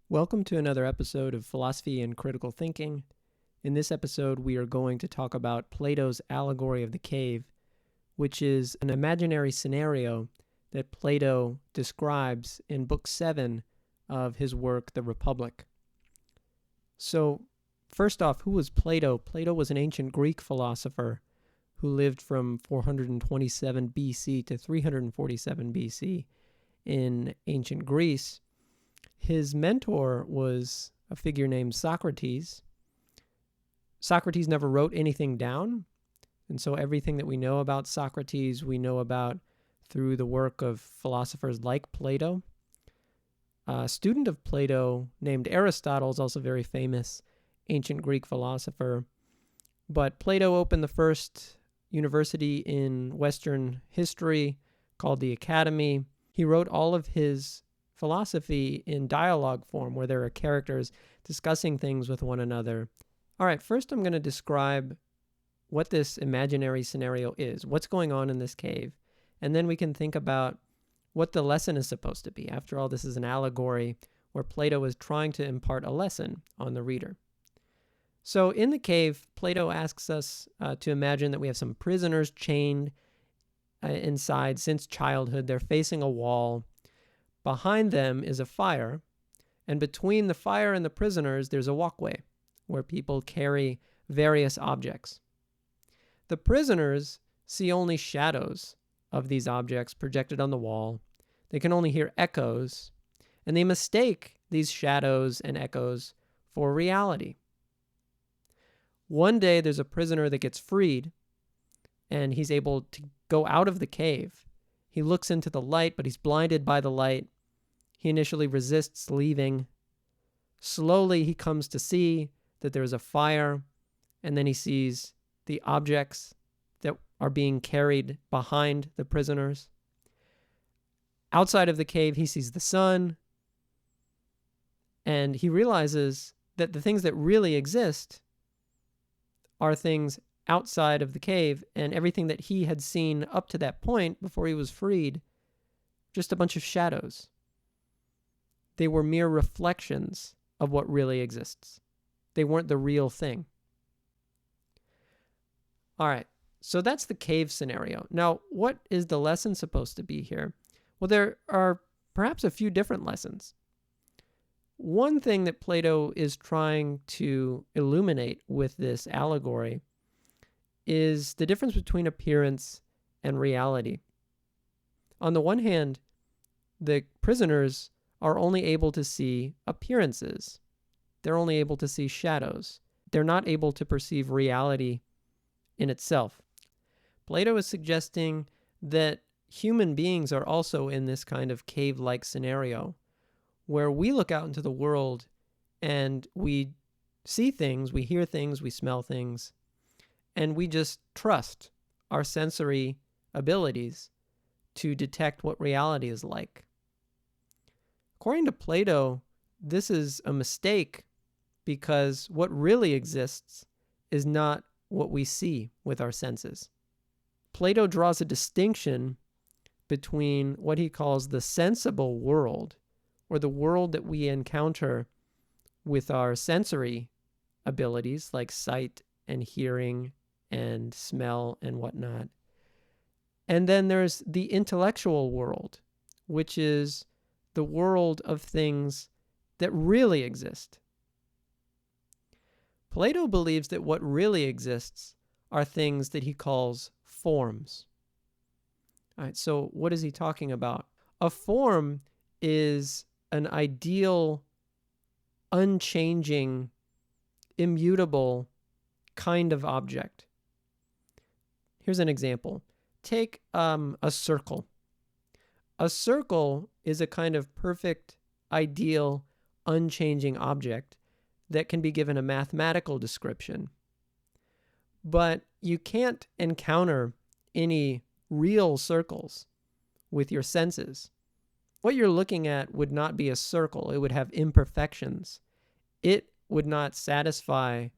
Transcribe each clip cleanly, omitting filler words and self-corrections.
Welcome to another episode of Philosophy and Critical Thinking. In this episode, we are going to talk about Plato's Allegory of the Cave, which is an imaginary scenario that Plato describes in Book 7 of his work, The Republic. So, first off, who was Plato? Plato was an ancient Greek philosopher who lived from 427 BC to 347 BC in ancient Greece. His mentor was a figure named Socrates. Socrates never wrote anything down, and so everything that we know about Socrates, we know about through the work of philosophers like Plato. A student of Plato named Aristotle is also very famous, ancient Greek philosopher. But Plato opened the first university in Western history called the Academy. He wrote all of his philosophy in dialogue form, where there are characters discussing things with one another. All right, first I'm going to describe what this imaginary scenario is, what's going on in this cave, and then we can think about what the lesson is supposed to be. After all, this is an allegory where Plato is trying to impart a lesson on the reader. So in the cave, Plato asks us to imagine that we have some prisoners chained inside since childhood. They're facing a wall. Behind them is a fire, and between the fire and the prisoners, there's a walkway where people carry various objects. The prisoners see only shadows of these objects projected on the wall. They can only hear echoes, and they mistake these shadows and echoes for reality. One day, there's a prisoner that gets freed, and he's able to go out of the cave. He looks into the light, but he's blinded by the light. He initially resists leaving. Slowly, he comes to see that there is a fire, and then he sees the objects that are being carried behind the prisoners. Outside of the cave, he sees the sun, and he realizes that the things that really exist are things outside of the cave, and everything that he had seen up to that point before he was freed, just a bunch of shadows. They were mere reflections of what really exists. They weren't the real thing. All right, so that's the cave scenario. Now, what is the lesson supposed to be here? Well, there are perhaps a few different lessons. One thing that Plato is trying to illuminate with this allegory is the difference between appearance and reality. On the one hand, the prisoners are only able to see appearances. They're only able to see shadows. They're not able to perceive reality in itself. Plato is suggesting that human beings are also in this kind of cave-like scenario where we look out into the world and we see things, we hear things, we smell things, and we just trust our sensory abilities to detect what reality is like. According to Plato, this is a mistake because what really exists is not what we see with our senses. Plato draws a distinction between what he calls the sensible world, or the world that we encounter with our sensory abilities like sight and hearing and smell and whatnot. And then there's the intellectual world, which is the world of things that really exist. Plato believes that what really exists are things that he calls forms. All right, so what is he talking about? A form is an ideal, unchanging, immutable kind of object. Here's an example. Take a circle. A circle is a kind of perfect, ideal, unchanging object that can be given a mathematical description. But you can't encounter any real circles with your senses. What you're looking at would not be a circle. It would have imperfections. It would not satisfy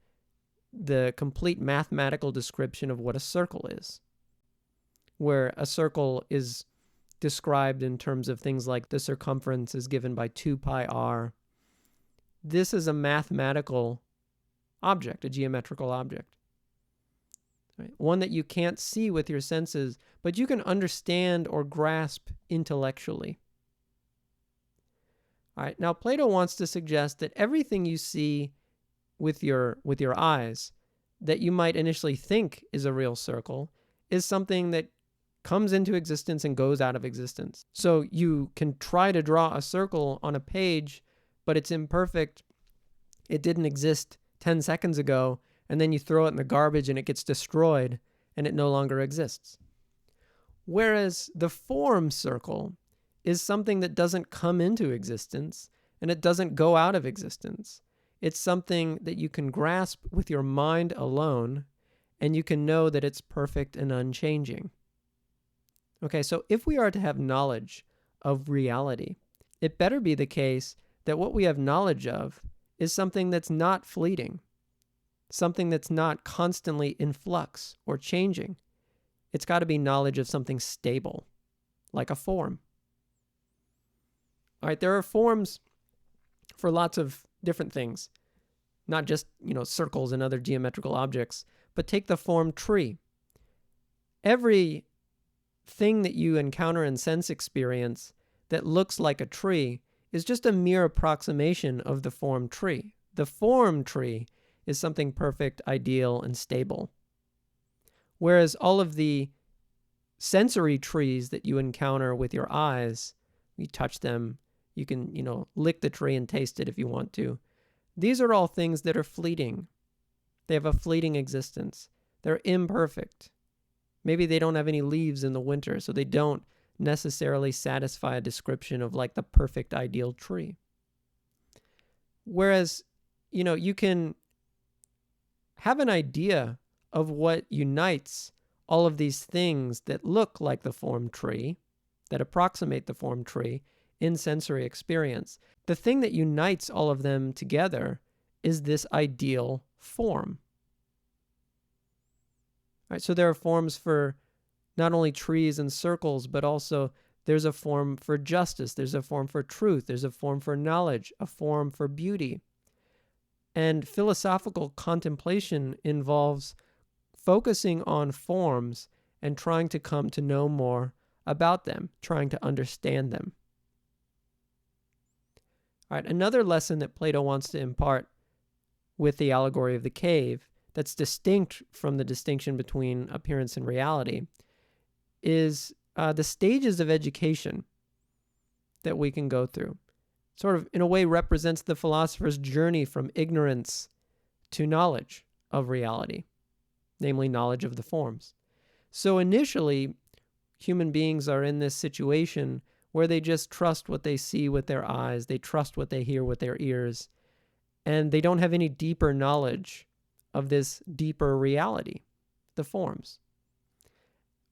the complete mathematical description of what a circle is, where a circle is described in terms of things like the circumference is given by 2 pi r, this is a mathematical object, a geometrical object. Right? One that you can't see with your senses, but you can understand or grasp intellectually. All right, now Plato wants to suggest that everything you see with your eyes that you might initially think is a real circle is something that comes into existence and goes out of existence. So you can try to draw a circle on a page, but it's imperfect. It didn't exist 10 seconds ago, and then you throw it in the garbage and it gets destroyed and it no longer exists. Whereas the form circle is something that doesn't come into existence and it doesn't go out of existence. It's something that you can grasp with your mind alone, and you can know that it's perfect and unchanging. Okay, so if we are to have knowledge of reality, it better be the case that what we have knowledge of is something that's not fleeting, something that's not constantly in flux or changing. It's got to be knowledge of something stable, like a form. All right, there are forms for lots of different things, not just, circles and other geometrical objects, but take the form tree. Every thing that you encounter in sense experience that looks like a tree is just a mere approximation of the form tree. The form tree is something perfect, ideal, and stable. Whereas all of the sensory trees that you encounter with your eyes, you touch them, you can, lick the tree and taste it if you want to. These are all things that are fleeting. They have a fleeting existence. They're imperfect. Maybe they don't have any leaves in the winter, so they don't necessarily satisfy a description of like the perfect ideal tree. Whereas, you can have an idea of what unites all of these things that look like the form tree, that approximate the form tree in sensory experience. The thing that unites all of them together is this ideal form. All right, so there are forms for not only trees and circles, but also there's a form for justice, there's a form for truth, there's a form for knowledge, a form for beauty. And philosophical contemplation involves focusing on forms and trying to come to know more about them, trying to understand them. All right, another lesson that Plato wants to impart with the allegory of the cave that's distinct from the distinction between appearance and reality is the stages of education that we can go through. Sort of, in a way, represents the philosopher's journey from ignorance to knowledge of reality, namely knowledge of the forms. So initially, human beings are in this situation where they just trust what they see with their eyes, they trust what they hear with their ears, and they don't have any deeper knowledge of this deeper reality, the forms.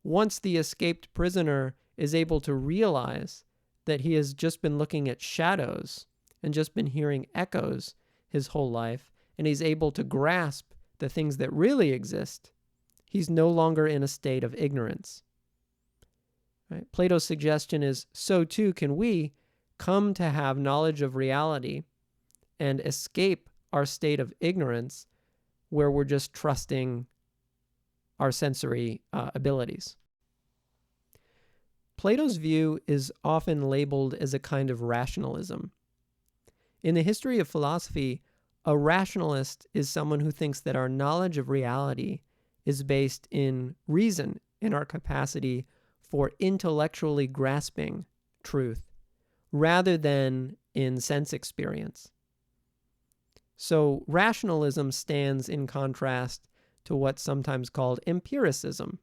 Once the escaped prisoner is able to realize that he has just been looking at shadows and just been hearing echoes his whole life, and he's able to grasp the things that really exist, he's no longer in a state of ignorance. Right? Plato's suggestion is, so too can we come to have knowledge of reality and escape our state of ignorance where we're just trusting our sensory abilities. Plato's view is often labeled as a kind of rationalism. In the history of philosophy, a rationalist is someone who thinks that our knowledge of reality is based in reason, in our capacity for intellectually grasping truth, rather than in sense experience. So rationalism stands in contrast to what's sometimes called empiricism,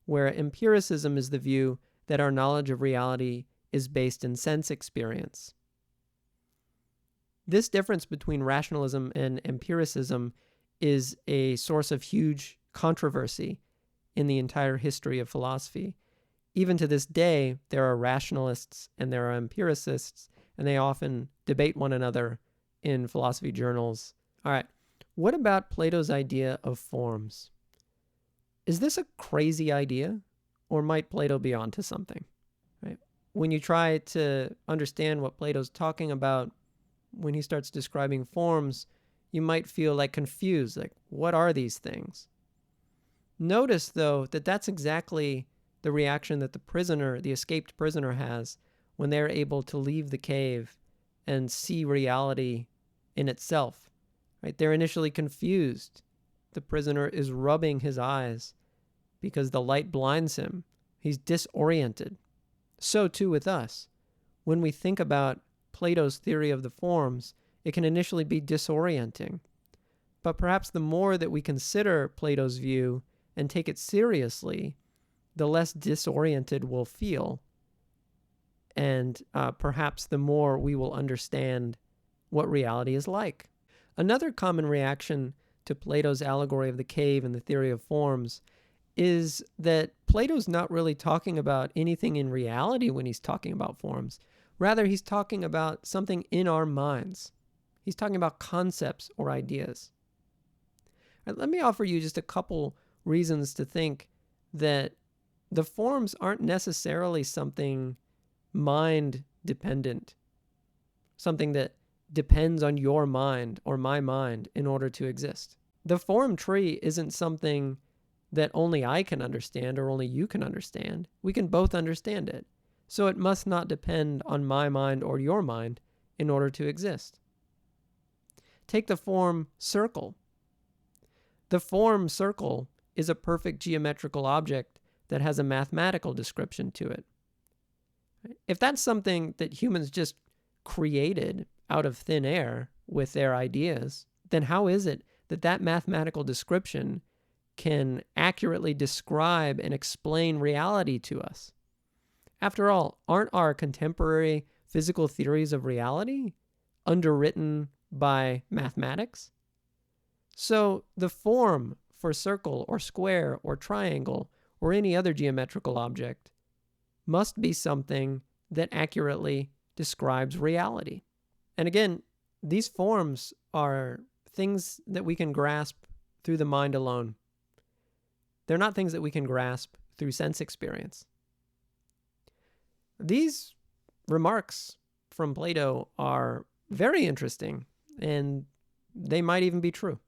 where empiricism is the view that our knowledge of reality is based in sense experience. This difference between rationalism and empiricism is a source of huge controversy in the entire history of philosophy. Even to this day, there are rationalists and there are empiricists, and they often debate one another in philosophy journals. All right, what about Plato's idea of forms? Is this a crazy idea, or might Plato be onto something? Right? When you try to understand what Plato's talking about, when he starts describing forms, you might feel like confused, like, what are these things? Notice, though, that that's exactly the reaction that the escaped prisoner has when they're able to leave the cave and see reality in itself. Right? They're initially confused. The prisoner is rubbing his eyes because the light blinds him. He's disoriented. So too with us. When we think about Plato's theory of the forms, it can initially be disorienting. But perhaps the more that we consider Plato's view and take it seriously, the less disoriented we'll feel. And perhaps the more we will understand what reality is like. Another common reaction to Plato's allegory of the cave and the theory of forms is that Plato's not really talking about anything in reality when he's talking about forms. Rather, he's talking about something in our minds. He's talking about concepts or ideas. Right, let me offer you just a couple reasons to think that the forms aren't necessarily something mind-dependent, something that depends on your mind or my mind in order to exist. The form tree isn't something that only I can understand or only you can understand. We can both understand it. So it must not depend on my mind or your mind in order to exist. Take the form circle. The form circle is a perfect geometrical object that has a mathematical description to it. If that's something that humans just created out of thin air with their ideas, then how is it that that mathematical description can accurately describe and explain reality to us? After all, aren't our contemporary physical theories of reality underwritten by mathematics? So the form for circle or square or triangle or any other geometrical object must be something that accurately describes reality. And again, these forms are things that we can grasp through the mind alone. They're not things that we can grasp through sense experience. These remarks from Plato are very interesting, and they might even be true.